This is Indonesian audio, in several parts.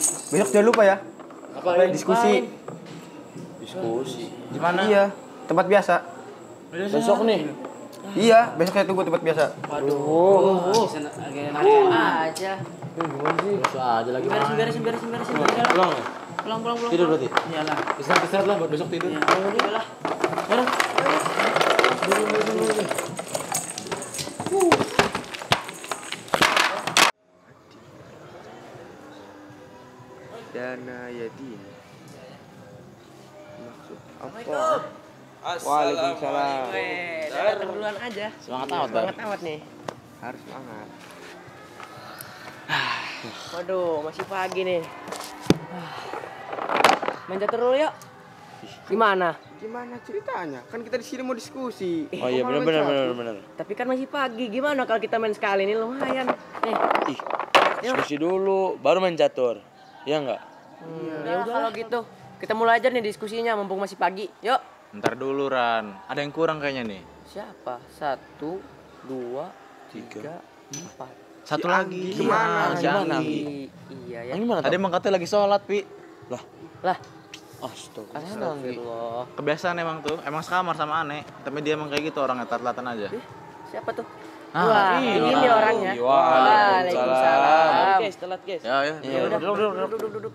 Besok jangan lupa ya. Apa Diskusi. Di mana? Iya, tempat biasa. Besok nih. Iya, besok saya tunggu tempat biasa. Waduh. aja. Gimana sih? Bisa aja lagi. Beresin. Pulang. Pulang. Tidur berarti. Iyalah. Istirahat lah buat besok tidur. Iyalah. Dana Yadin. Maksud apa? Waalaikumsalam. Datang duluan aja. Semangat amat, Bang. Semangat amat nih. Harus semangat. Waduh, masih pagi nih. Main catur dulu yuk. Gimana? Gimana ceritanya? Kan kita di sini mau diskusi. Oh iya, benar. Tapi kan masih pagi. Gimana kalau kita main sekali ini lumayan. Nih. Ih, diskusi dulu, baru main catur. Iya enggak? Ya udah kalau gitu. Kita mulai aja nih diskusinya mumpung masih pagi. Yuk. Ntar dulu Ran, ada yang kurang kayaknya nih. Siapa? 1, 2, 3, 4. Satu lagi. Gimana? Gimana? Iya ya. Yang gimana Tadi tuh? emang katanya lagi sholat, Pi. Lah, Astaga. astagfirullah. Kebiasaan emang tuh, emang sekamar sama aneh. Tapi dia emang kayak gitu orangnya, telat-telatan aja. Siapa tuh? Ah, Wah, ini ini orang. orangnya. Waalaikumsalam. Guys, telat guys. Ya, Ya udah, duduk.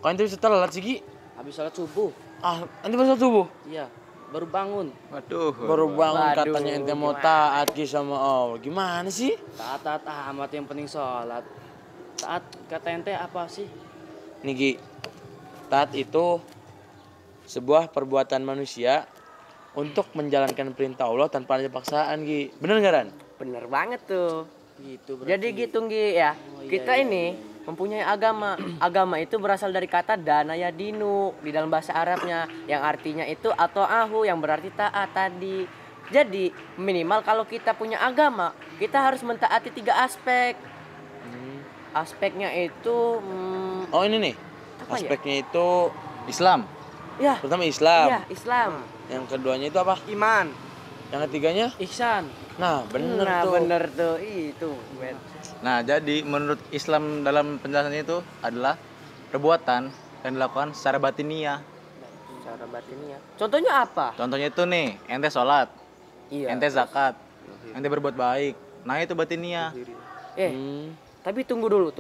Kau ente bisa telat sih, Gi? Habis sholat subuh. Ah, ente baru subuh? Iya, baru bangun. Waduh. Baru bangun Waduh, katanya ente mau gimana? taat Gi sama Allah. Gimana sih? Taat amat yang penting sholat. Taat kata ente apa sih? Nih Gi, taat itu sebuah perbuatan manusia untuk menjalankan perintah Allah tanpa ada paksaan, Gi. Bener nggak, Ran? Bener banget tuh. Gitu berarti. Jadi gitu Nggi ya. Kita ini mempunyai agama. Agama itu berasal dari kata dana yadinu di dalam bahasa Arabnya yang artinya itu atau ahu yang berarti taat tadi. Jadi minimal kalau kita punya agama, kita harus mentaati 3 aspek. Aspeknya itu Oh ini nih, Apa ya? aspeknya itu Islam. ya, pertama Islam, iya Islam. yang keduanya itu apa? Iman. Yang ketiganya? Ihsan. Nah bener Nah, tuh. bener tuh. Itu, men. Nah, jadi menurut Islam dalam penjelasannya itu adalah perbuatan yang dilakukan secara batiniah. Cara batinnya. Contohnya apa? Contohnya itu nih, ente sholat, Iya. ente zakat, ente berbuat baik. Nah, itu batiniah. Tapi tunggu dulu.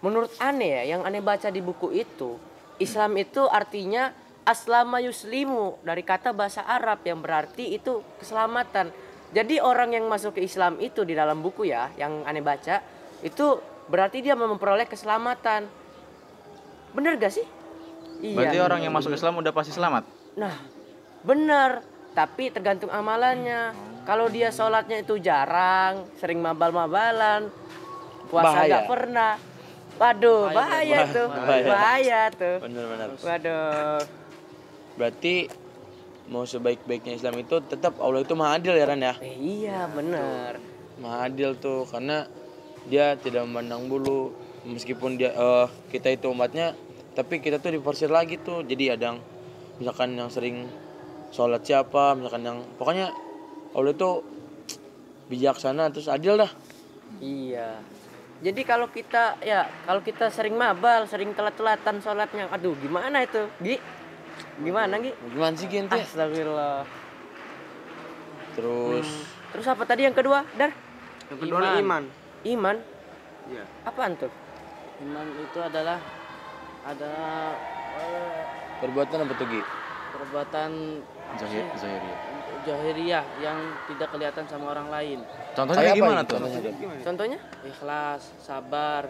Menurut aneh ya, yang aneh baca di buku itu, Islam itu artinya aslama yuslimu dari kata bahasa Arab yang berarti itu keselamatan. Jadi orang yang masuk ke Islam itu di dalam buku ya, yang aneh baca, itu berarti dia memperoleh keselamatan. Bener gak sih? Berarti orang yang masuk Islam udah pasti selamat. Nah, bener. Tapi tergantung amalannya. Kalau dia sholatnya itu jarang, sering mabal-mabalan, puasa Bahaya. gak pernah. Waduh, bahaya tuh. Bahaya tuh. Bener-bener. Waduh. Berarti mau sebaik-baiknya Islam itu tetap Allah itu maha adil ya Ran ya. Iya, bener. Maha adil tuh karena dia tidak memandang bulu meskipun dia kita itu umatnya, tapi kita tuh diforsir lagi tuh. Jadi ada yang misalkan yang sering sholat siapa, misalkan yang pokoknya Allah itu bijaksana terus adil dah. Iya. Jadi kalau kita sering mabal, sering telat-telatan sholatnya, aduh gimana itu, Gi? Gimana, Gi? Gimana sih Gente? Astagfirullah. Terus Terus apa tadi yang kedua, Dar? Yang kedua nih iman. Iman? Iya. Apaan tuh? Iman itu adalah perbuatan apa tuh Gi? perbuatan Zahiriyah. jahiliyah yang tidak kelihatan sama orang lain. Contohnya Kayak apa gimana gitu? tuh? Contohnya? Ikhlas, sabar.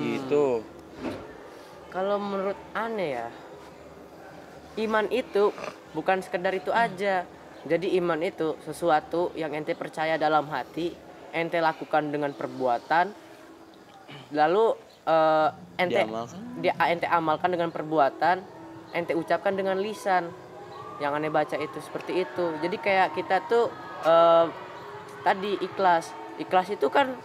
Gitu. Kalau menurut aneh ya, iman itu bukan sekedar itu aja. Jadi iman itu sesuatu yang ente percaya dalam hati, ente lakukan dengan perbuatan, lalu ente amalkan dengan perbuatan, ente ucapkan dengan lisan. Yang aneh baca itu seperti itu. Jadi kayak kita tuh tadi ikhlas. Ikhlas itu kan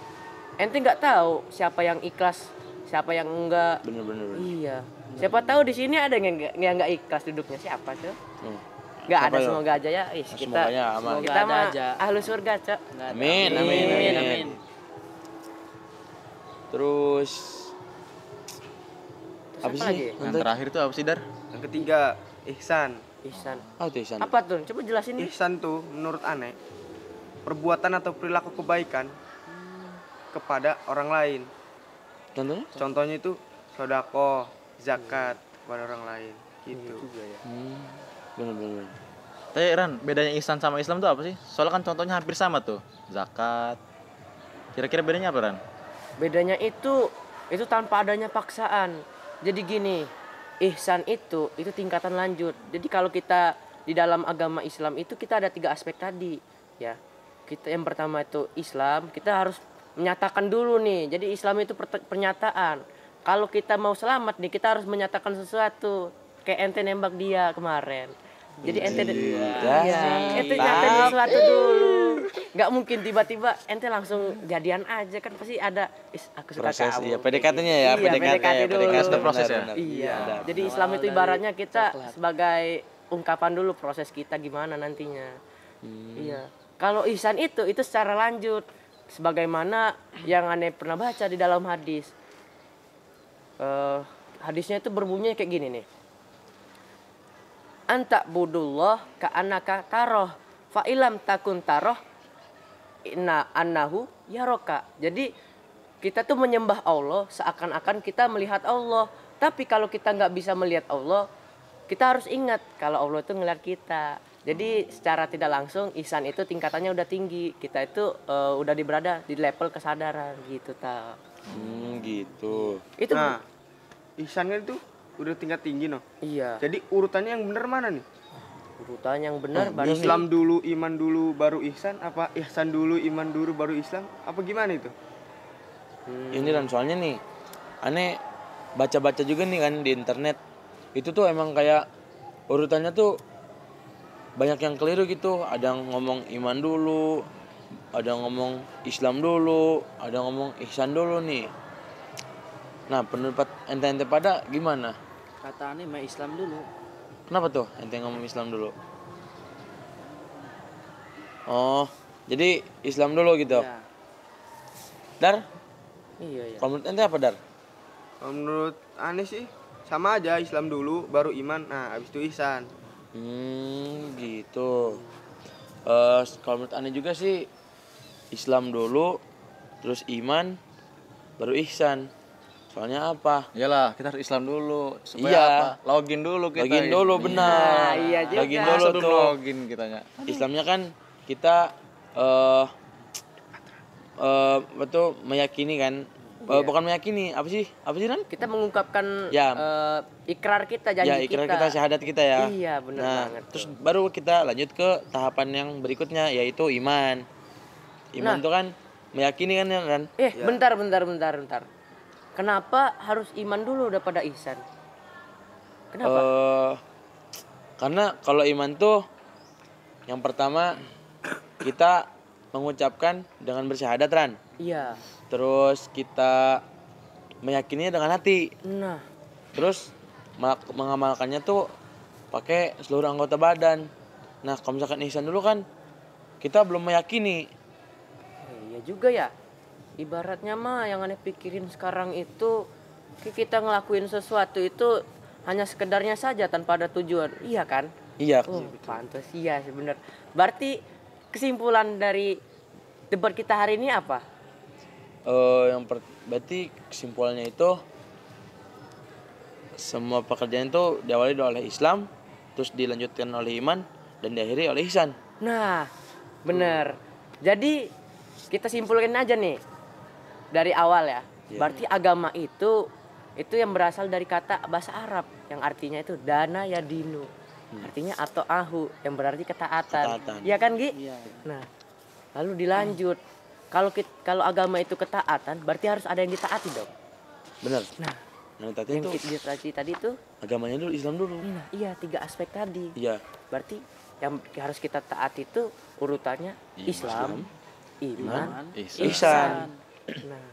ente nggak tahu siapa yang ikhlas, siapa yang enggak. Bener-bener. Iya. Siapa tahu di sini ada yang nggak ikhlas duduknya, siapa tuh? Nggak ada, Siapa ya? semoga aja ya. Kita Semoganya aman. kita Semoga ada mah aja. ahlu surga, Cok. Amin. Amin. Terus Apa Apa sih? lagi? Yang terakhir tuh apa sih, Dar? Yang ketiga, ihsan. Ihsan. Oh, itu ihsan. Apa tuh? Coba jelasin nih. Ihsan tuh menurut aneh perbuatan atau perilaku kebaikan kepada orang lain. Contohnya? Contohnya itu sodako, zakat kepada orang lain gitu. Benar-benar. Tapi Ran, bedanya ihsan sama Islam tuh apa sih? Soalnya kan contohnya hampir sama tuh. Zakat. Kira-kira bedanya apa, Ran? Bedanya itu tanpa adanya paksaan. Jadi gini, ihsan itu tingkatan lanjut. Jadi kalau kita di dalam agama Islam itu kita ada 3 aspek tadi, ya. Kita yang pertama itu Islam, kita harus menyatakan dulu nih. Jadi Islam itu pernyataan. Kalau kita mau selamat nih, kita harus menyatakan sesuatu. Kayak ente nembak dia kemarin. Jadi ente ente nyatain sesuatu dulu. Nggak mungkin tiba-tiba ente langsung jadian aja, kan pasti ada aku suka Proses, kamu. iya, PDKT-nya ya, Iya, PDKT dulu. Ada proses ya? Iya. Ada. Jadi Islam itu ibaratnya kita sebagai ungkapan dulu proses kita gimana nantinya. Iya. Kalau ihsan itu secara lanjut, sebagaimana yang aneh pernah baca di dalam hadis. Hadisnya itu berbunyi kayak gini nih. Anta budullah ka anaka taroh fa ilam takun taroh inna annahu yaroka. Jadi kita tuh menyembah Allah seakan-akan kita melihat Allah. Tapi kalau kita nggak bisa melihat Allah, kita harus ingat kalau Allah itu ngeliat kita. Jadi secara tidak langsung ihsan itu tingkatannya udah tinggi. Kita itu udah berada di level kesadaran gitu ta. Gitu. Itu Nah, ihsan kan itu udah tingkat tinggi no. iya. Jadi urutannya yang benar mana nih? Urutan yang benar baru Islam dulu, iman dulu, baru ihsan, apa ihsan dulu, iman dulu, baru Islam? Apa gimana itu? Ini dan soalnya nih, aneh baca-baca juga nih kan di internet. Itu tuh emang kayak urutannya tuh banyak yang keliru gitu. Ada yang ngomong iman dulu, ada yang ngomong Islam dulu, ada yang ngomong ihsan dulu nih. Nah, pendapat ente-ente pada gimana? Kata aneh mah Islam dulu. Kenapa tuh ente ngomong Islam dulu? Oh, jadi Islam dulu gitu. Ya. Dar, iya ya. kalau menurut ente apa, Dar? Kalau menurut aneh sih sama aja, Islam dulu, baru iman, nah habis itu ihsan. Gitu. Kalau menurut aneh juga sih Islam dulu, terus iman, baru ihsan. Soalnya apa? Iyalah, kita harus Islam dulu supaya Iya. apa? Login dulu kita. Login dulu, benar. iya juga. Login Masa dulu dulu tuh. login kitanya. Islamnya kan kita betul meyakini kan. Bukan meyakini, apa sih? Apa sih, Nan? Kita mengungkapkan Ya. ikrar kita, janji Ya, ikrar kita, syahadat kita ya. Iya, benar Nah, banget. terus baru kita lanjut ke tahapan yang berikutnya, yaitu iman. Iman Nah. itu kan meyakini kan, kan? Bentar. Kenapa harus iman dulu daripada ihsan? Kenapa? Karena kalau iman tuh yang pertama kita mengucapkan dengan bersyahadat, Ran. Iya. Terus kita meyakininya dengan hati. Nah, Terus mengamalkannya tuh pakai seluruh anggota badan. Nah, kalau misalkan ihsan dulu kan kita belum meyakini. iya juga ya. Ibaratnya mah yang aneh pikirin sekarang itu kita ngelakuin sesuatu itu hanya sekedarnya saja tanpa ada tujuan. Iya kan? Iya. Oh, pantas iya benar. Berarti kesimpulan dari debat kita hari ini apa? Berarti kesimpulannya itu semua pekerjaan itu diawali oleh Islam, terus dilanjutkan oleh iman, dan diakhiri oleh ihsan. Nah, bener. Jadi kita simpulkan aja nih dari awal ya. Iya. Berarti agama itu yang berasal dari kata bahasa Arab yang artinya itu dana ya dinu. Artinya atau ahu yang berarti ketaatan. Ketaatan. Iya kan, Gi? Iya. Nah, lalu dilanjut. Kalau agama itu ketaatan, berarti harus ada yang ditaati dong. Benar. Nah, Nah, tadi yang itu kita ditaati tadi itu agamanya dulu, Islam dulu. nah, iya 3 aspek tadi. Iya. Berarti yang harus kita taati itu urutannya Islam, iman, ihsan. Nah,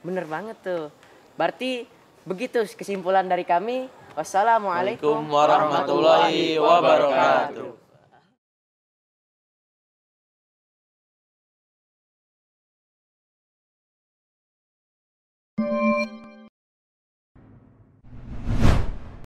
bener banget tuh. Berarti begitu kesimpulan dari kami. Wassalamualaikum Waalaikumsalam warahmatullahi wabarakatuh.